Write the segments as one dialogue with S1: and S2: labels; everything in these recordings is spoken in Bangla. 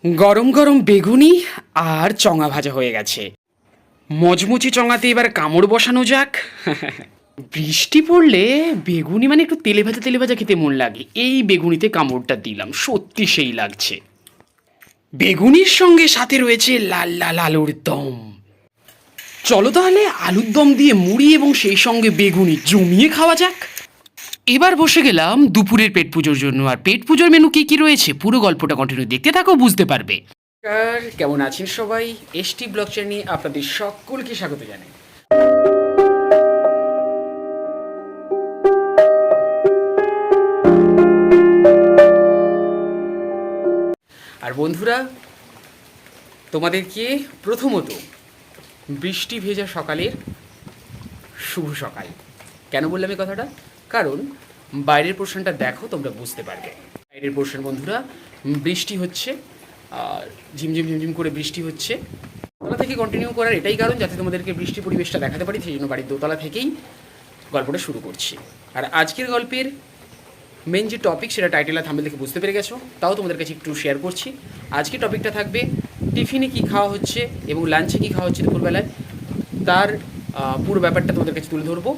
S1: গরম গরম বেগুনি আর চঙা ভাজা হয়ে গেছে। মচমচি চঙাতে এবার কামড় বসানো যাক। বৃষ্টি পড়লে বেগুনি মানে একটু তেলে ভাজা খেতে মন লাগে। এই বেগুনিতে কামড়টা দিলাম, সত্যি সেই লাগছে। বেগুনির সঙ্গে সাথে রয়েছে লাল লাল আলুর দম। চলো তাহলে আলুর দম দিয়ে মুড়ি এবং সেই সঙ্গে বেগুনি জমিয়ে খাওয়া যাক। এবার বসে গেলাম দুপুরের পেট পুজোর জন্য। আর পেট পুজোর মেনু কি কি রয়েছে পুরো গল্পটা কন্টিনিউ দেখতে থাকো, বুঝতে পারবে। কেমন আছেন সবাই? এসটি ব্লগ চ্যানেলে আপনাদের সকলকে স্বাগত জানাই। আর বন্ধুরা, তোমাদেরকে প্রথমত বৃষ্টি ভেজা সকালের শুভ সকাল। কেন বললাম এই কথাটা? কারণ বাইরের পোর্শনটা দেখো, তোমরা বুঝতে পারবে। বাইরের পোর্শন বন্ধুরা, বৃষ্টি হচ্ছে, আর ঝিমঝিম ঝিমঝিম করে বৃষ্টি হচ্ছে। দোতলা থেকে কন্টিনিউ করার এটাই কারণ, যাতে তোমাদেরকে বৃষ্টি পরিবেশটা দেখাতে পারি। সেই জন্য বাড়ির দোতলা থেকেই গল্পটা শুরু করছি। আর আজকের গল্পের মেন যে টপিক, সেটা টাইটেল আর থাম্বনেল দেখে বুঝতে পেরে গেছো। তাও তোমাদের কাছে একটু শেয়ার করছি। আজকের টপিকটা থাকবে টিফিনে কী খাওয়া হচ্ছে এবং লাঞ্চে কী খাওয়া হচ্ছে দুপুরবেলায়, তার পুরো ব্যাপারটা তোমাদের কাছে তুলে ধরবো।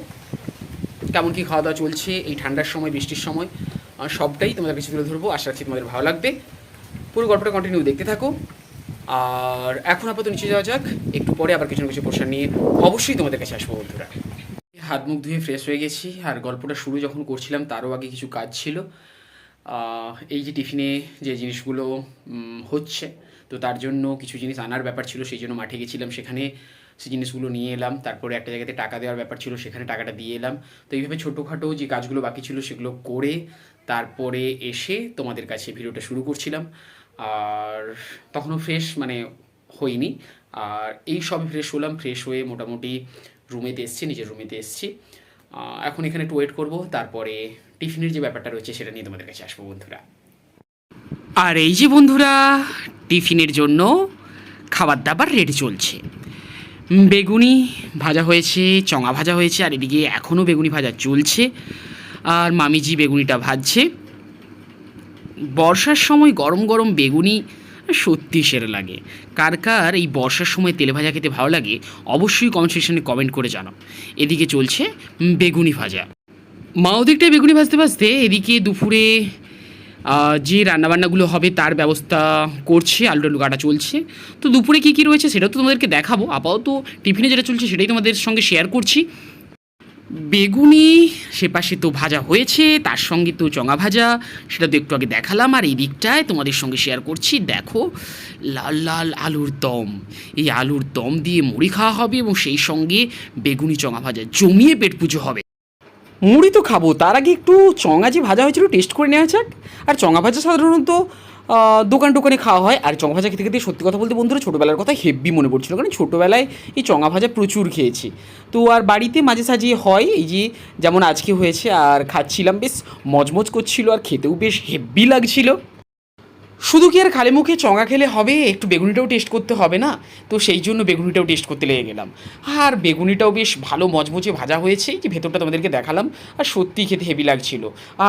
S1: কেমন কী খাওয়া দাওয়া চলছে এই ঠান্ডার সময়, বৃষ্টির সময়, সবটাই তোমাদের কাছে তুলে ধরবো। আশা রাখছি তোমাদের ভালো লাগবে। পুরো গল্পটা কন্টিনিউ দেখতে থাকো। আর এখন আপাতত নিচে যাওয়া যাক, একটু পরে আবার কিছু না কিছু পোর্শন নিয়ে অবশ্যই তোমাদের কাছে আসবো বন্ধুরা। হাত মুখ ধুয়ে ফ্রেশ হয়ে গেছি। আর গল্পটা শুরু যখন করছিলাম তারও আগে কিছু কাজ ছিল। এই যে টিফিনে যে জিনিসগুলো হচ্ছে, তো তার জন্য কিছু জিনিস আনার ব্যাপার ছিল, সেই জন্য মাঠে গেছিলাম। সেখানে সেই জিনিসগুলো নিয়ে এলাম। তারপরে একটা জায়গাতে টাকা দেওয়ার ব্যাপার ছিল, সেখানে টাকাটা দিয়ে এলাম। তো এইভাবে ছোটোখাটো যে কাজগুলো বাকি ছিল সেগুলো করে তারপরে এসে তোমাদের কাছে ভিডিওটা শুরু করছিলাম। আর তখনও ফ্রেশ মানে হইনি। আর এই সব ফ্রেশ হলাম, ফ্রেশ হয়ে মোটামুটি রুমেতে এসছি, নিজের রুমেতে এসছি। এখন এখানে একটু ওয়েট করবো, তারপরে টিফিনের যে ব্যাপারটা রয়েছে সেটা নিয়ে তোমাদের কাছে আসবো বন্ধুরা। আর এই যে বন্ধুরা, টিফিনের জন্য খাবার দাবার রেডি চলছে। বেগুনি ভাজা হয়েছে, চঙা ভাজা হয়েছে, আর এদিকে এখনও বেগুনি ভাজা চলছে। আর মামিজি বেগুনিটা ভাজছে। বর্ষার সময় গরম গরম বেগুনি সত্যি সেরা লাগে। কার কার এই বর্ষার সময় তেলে ভাজা খেতে ভালো লাগে অবশ্যই কমেন্ট সেকশনে কমেন্ট করে জানাও। এদিকে চলছে বেগুনি ভাজা। মা ওদিকটায় বেগুনি ভাজতে ভাজতে এদিকে দুপুরে যে রান্নাবান্নাগুলো হবে তার ব্যবস্থা করছে, আলু টালু কাটা চলছে। তো দুপুরে কী কী রয়েছে সেটাও তো তোমাদেরকে দেখাবো। আপাতত টিফিনে যেটা চলছে সেটাই তোমাদের সঙ্গে শেয়ার করছি। বেগুনি সে পাশে তো ভাজা হয়েছে, তার সঙ্গে তো চঙা ভাজা, সেটা তো একটু আগে দেখালাম। আর এই দিকটায় তোমাদের সঙ্গে শেয়ার করছি, দেখো লাল লাল আলুর দম। এই আলুর দম দিয়ে মুড়ি খাওয়া হবে এবং সেই সঙ্গে বেগুনি চঙা ভাজা জমিয়ে পেট পুজো হবে। মুড়ি তো খাবো, তার আগে একটু চঙা যে ভাজা হয়েছিল টেস্ট করে নেওয়া যাক। আর চঙা ভাজা সাধারণত দোকান টোকানে খাওয়া হয়। আর চঙা ভাজা খেতে খেতে সত্যি কথা বলতে বন্ধুরা, ছোটোবেলার কথা হেব্বি মনে পড়ছিল। কারণ ছোটোবেলায় এই চঙা ভাজা প্রচুর খেয়েছি। তো আর বাড়িতে মাঝে সাঝে হয়, এই যে যেমন আজকে হয়েছে। আর খাচ্ছিলাম, বেশ মজমজ করছিল আর খেতেও বেশ হেব্বি লাগছিল। শুধু কি আর খালি মুখে চঙা খেলে হবে, একটু বেগুনিটাও টেস্ট করতে হবে না? তো সেই জন্য বেগুনিটাও টেস্ট করতে লেগে গেলাম। আর বেগুনিটাও বেশ ভালো মচমচে ভাজা হয়েছে, যে ভেতরটা তোমাদেরকে দেখালাম। আর সত্যিই খেতে হেভি লাগছিল।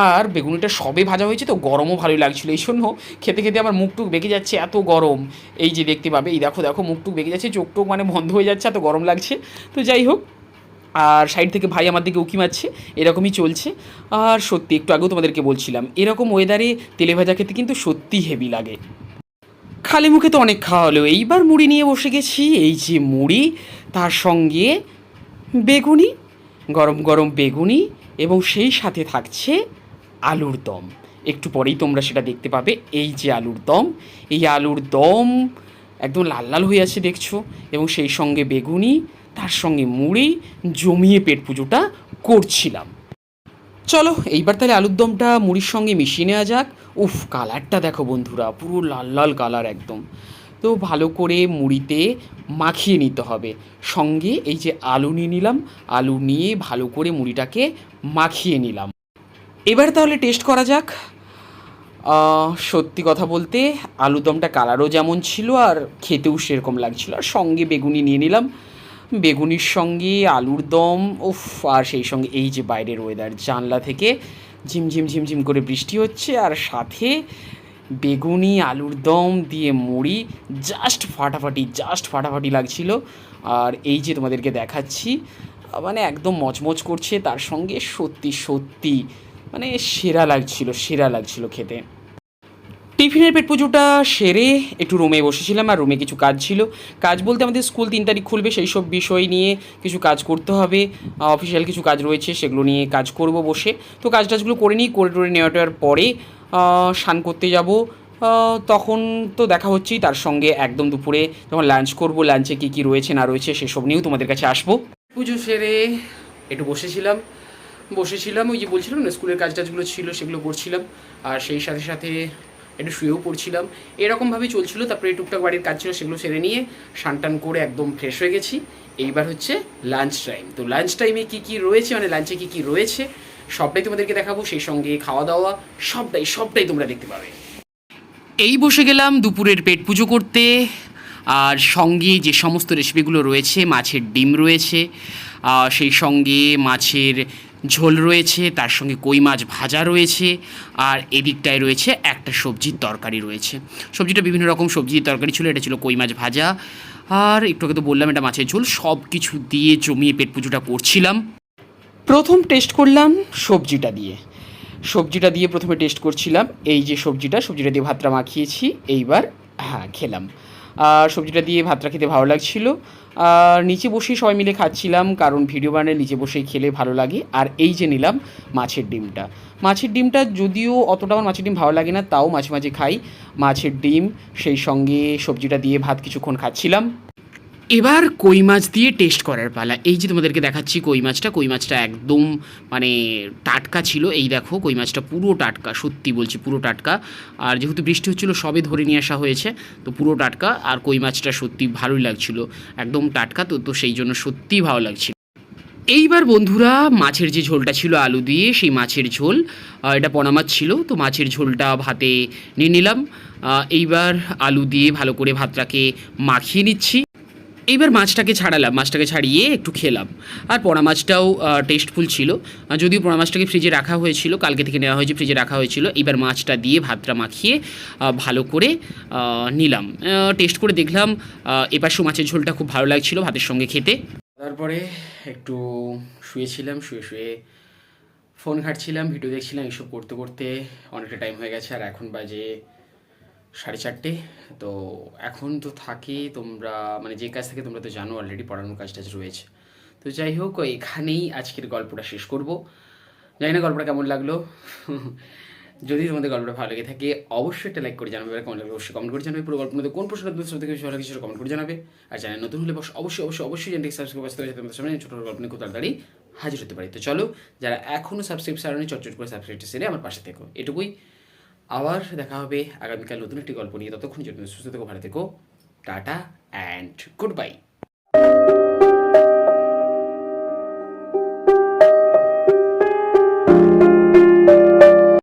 S1: আর বেগুনিটা সবে ভাজা হয়েছে তো গরমও ভালোই লাগছিলো। এই জন্য খেতে খেতে আমার মুখটুক বেঁকে যাচ্ছে, এত গরম। এই যে দেখতে পাবে, এই দেখো দেখো মুখটুক বেঁকে যাচ্ছে, চোখ টোক মানে বন্ধ হয়ে যাচ্ছে, এত গরম লাগছে। তো যাই হোক, আর সাইড থেকে ভাই আমার দিকে উকি মারছে, এরকমই চলছে। আর সত্যি একটু আগেও তোমাদেরকে বলছিলাম, এরকম ওয়েদারে তেলে ভাজা খেতে কিন্তু সত্যি হেভি লাগে। খালি মুখে তো অনেক খাওয়া হলো, এইবার মুড়ি নিয়ে বসে গেছি। এই যে মুড়ি, তার সঙ্গে বেগুনি, গরম গরম বেগুনি, এবং সেই সাথে থাকছে আলুর দম। একটু পরেই তোমরা সেটা দেখতে পাবে। এই যে আলুর দম, এই আলুর দম একদম লাল লাল হয়ে আছে দেখছো, এবং সেই সঙ্গে বেগুনি, তার সঙ্গে মুড়ি জমিয়ে পেট পুজোটা করছিলাম। চলো এইবার তাহলে আলুর দমটা মুড়ির সঙ্গে মিশিয়ে নেওয়া যাক। উফ, কালারটা দেখো বন্ধুরা, পুরো লাল লাল কালার একদম। তো ভালো করে মুড়িতে মাখিয়ে নিতে হবে। সঙ্গে এই যে আলু নিয়ে নিলাম, আলু নিয়ে ভালো করে মুড়িটাকে মাখিয়ে নিলাম। এবার তাহলে টেস্ট করা যাক। সত্যি কথা বলতে আলুরদমটা কালারও যেমন ছিল আর খেতেও সেরকম লাগছিল। আর সঙ্গে বেগুনি নিয়ে নিলাম, বেগুনির সঙ্গে আলুর দম। উফ, আর সেই সঙ্গে এই যে বাইরের ওয়েদার, জানলা থেকে ঝিমঝিম ঝিমঝিম করে বৃষ্টি হচ্ছে, আর সাথে বেগুনি আলুর দম দিয়ে মুড়ি জাস্ট ফাটাফাটি লাগছিল। আর এই যে তোমাদেরকে দেখাচ্ছি, মানে একদম মচমচ করছে, তার সঙ্গে সত্যি মানে সেরা লাগছিল খেতে। টিফিনের পেট পুজোটা সেরে একটু রুমে বসেছিলাম, আর রুমে কিছু কাজ ছিল। কাজ বলতে আমাদের স্কুল 3 তারিখ খুলবে, সেই সব বিষয় নিয়ে কিছু কাজ করতে হবে। অফিসিয়াল কিছু কাজ রয়েছে, সেগুলো নিয়ে কাজ করব বসে। তো টাজগুলো করে নিই, করে টোরে নেওয়াটার পরে স্নান করতে যাব। তখন তো দেখা হচ্ছেই, তার সঙ্গে একদম দুপুরে যখন লাঞ্চ করব, লাঞ্চে কী কী রয়েছে না রয়েছে সেসব নিয়েও তোমাদের কাছে আসবো। পুজো সেরে একটু বসেছিলাম ওই যে বলছিলাম না, স্কুলের কাজগুলো ছিল সেগুলো করছিলাম, আর সেই সাথে একটু শুয়েও পড়ছিলাম। এরকমভাবেই চলছিল। তারপরে টুকটাক বাড়ির কাজ ছিল, সেগুলো সেরে নিয়ে স্নান করে একদম ফ্রেশ হয়ে গেছি। এইবার হচ্ছে লাঞ্চ টাইম। তো লাঞ্চ টাইমে কী কী রয়েছে, মানে লাঞ্চে কী কী রয়েছে সবটাই তোমাদেরকে দেখাবো, সেই সঙ্গে খাওয়া দাওয়া সবটাই তোমরা দেখতে পাবে। এই বসে গেলাম দুপুরের পেট পুজো করতে। আর সঙ্গে যে সমস্ত রেসিপিগুলো রয়েছে, মাছের ডিম রয়েছে, সেই সঙ্গে মাছের ঝোল রয়েছে, তার সঙ্গে কই মাছ ভাজা রয়েছে, আর এদিকটায় রয়েছে একটা সবজির তরকারি রয়েছে। সবজিটা বিভিন্ন রকম সবজির তরকারি ছিল, এটা ছিল কই মাছ ভাজা, আর একটু আগে তো বললাম এটা মাছের ঝোল। সব কিছু দিয়ে জমিয়ে পেট পুজোটা করছিলাম। প্রথম টেস্ট করলাম সবজিটা দিয়ে প্রথমে টেস্ট করছিলাম। এই যে সবজিটা দিয়ে ভাতটা মাখিয়েছি, এইবার হ্যাঁ খেলাম। আর সবজিটা দিয়ে ভাতটা খেতে ভালো লাগছিল। আর নিচে বসেই সবাই মিলে খাচ্ছিলাম, কারণ ভিডিও বানালে নিচে বসেই খেলে ভালো লাগে। আর এই যে নিলাম মাছের ডিমটা যদিও অতটা আমার মাছের ডিম ভালো লাগে না, তাও মাঝে মাঝে খাই মাছের ডিম। সেই সঙ্গে সবজিটা দিয়ে ভাত কিছুক্ষণ খাচ্ছিলাম। এবার কই মাছ দিয়ে টেস্ট করার পালা। এই যে তোমাদেরকে দেখাচ্ছি কই মাছটা একদম মানে টাটকা ছিল। এই দেখো কই মাছটা পুরো টাটকা, সত্যি বলছি পুরো টাটকা। আর যেহেতু বৃষ্টি হচ্ছিলো, সবে ধরে নিয়ে আসা হয়েছে, তো পুরো টাটকা। আর কই মাছটা সত্যি ভালোই লাগছিল, একদম টাটকা, তো সেই জন্য সত্যিই ভালো লাগছিল। এইবার বন্ধুরা মাছের যে ঝোলটা ছিল আলু দিয়ে, সেই মাছের ঝোল, এটা পোনা মাছ ছিল, তো মাছের ঝোলটা ভাতে নিয়ে নিলাম। এইবার আলু দিয়ে ভালো করে ভাতটাকে মাখিয়ে নিচ্ছি। এইবার মাছটাকে ছাড়িয়ে একটু খেলাম। আর পোনা মাছটাও টেস্টফুল ছিল, যদিও পোনা মাছটাকে ফ্রিজে রাখা হয়েছিল, কালকে থেকে নেওয়া হয়েছে, ফ্রিজে রাখা হয়েছিল। এইবার মাছটা দিয়ে ভাতটা মাখিয়ে ভালো করে নিলাম, টেস্ট করে দেখলাম। এপাশে মাছের ঝোলটা খুব ভালো লাগছিল ভাতের সঙ্গে খেতে। তারপরে একটু শুয়েছিলাম, শুয়ে ফোন ঘাঁটছিলাম, ভিডিও দেখছিলাম। এইসব করতে করতে অনেকটা টাইম হয়ে গেছে, আর এখন বাজে 4:30। তো এখন তো থাকি, তোমরা মানে যে কাজ থেকে তোমরা তো জানো অলরেডি, পড়ানোর কাজ টাজ রয়েছে। তো যাই হোক, এখানেই আজকের গল্পটা শেষ করব। জানি না গল্পটা কেমন লাগলো। যদি তোমাদের গল্পটা ভালো লেগে থাকে অবশ্যই একটা লাইক করে জানাবে, অবশ্যই কমেন্ট করে জানাবে পুরো গল্পের মধ্যে কোন প্রশ্নটা তোমাদের সবথেকে বেশি ভালো লাগে সেটা কমেন্ট করে জানাবে। আর চ্যানেল নতুন হলে অবশ্যই চ্যানেলটি সাবস্ক্রাইব করতে হবে, যাতে তোমাদের সামনে ছোটো গল্প নিয়ে খুব তাড়াতাড়ি হাজির হতে পারি। তো চলো, যারা এখনও সাবস্ক্রাইব সারনি চটচট করে সাবস্ক্রাইবটা সেরে আমার পাশে থেকো, এটুকুই। আবার দেখা হবে আগামীকাল নতুন একটি গল্প নিয়ে। ততক্ষণ জন্য সুস্থ থেকো, ভালো থেকো, টাটা অ্যান্ড গুড বাই।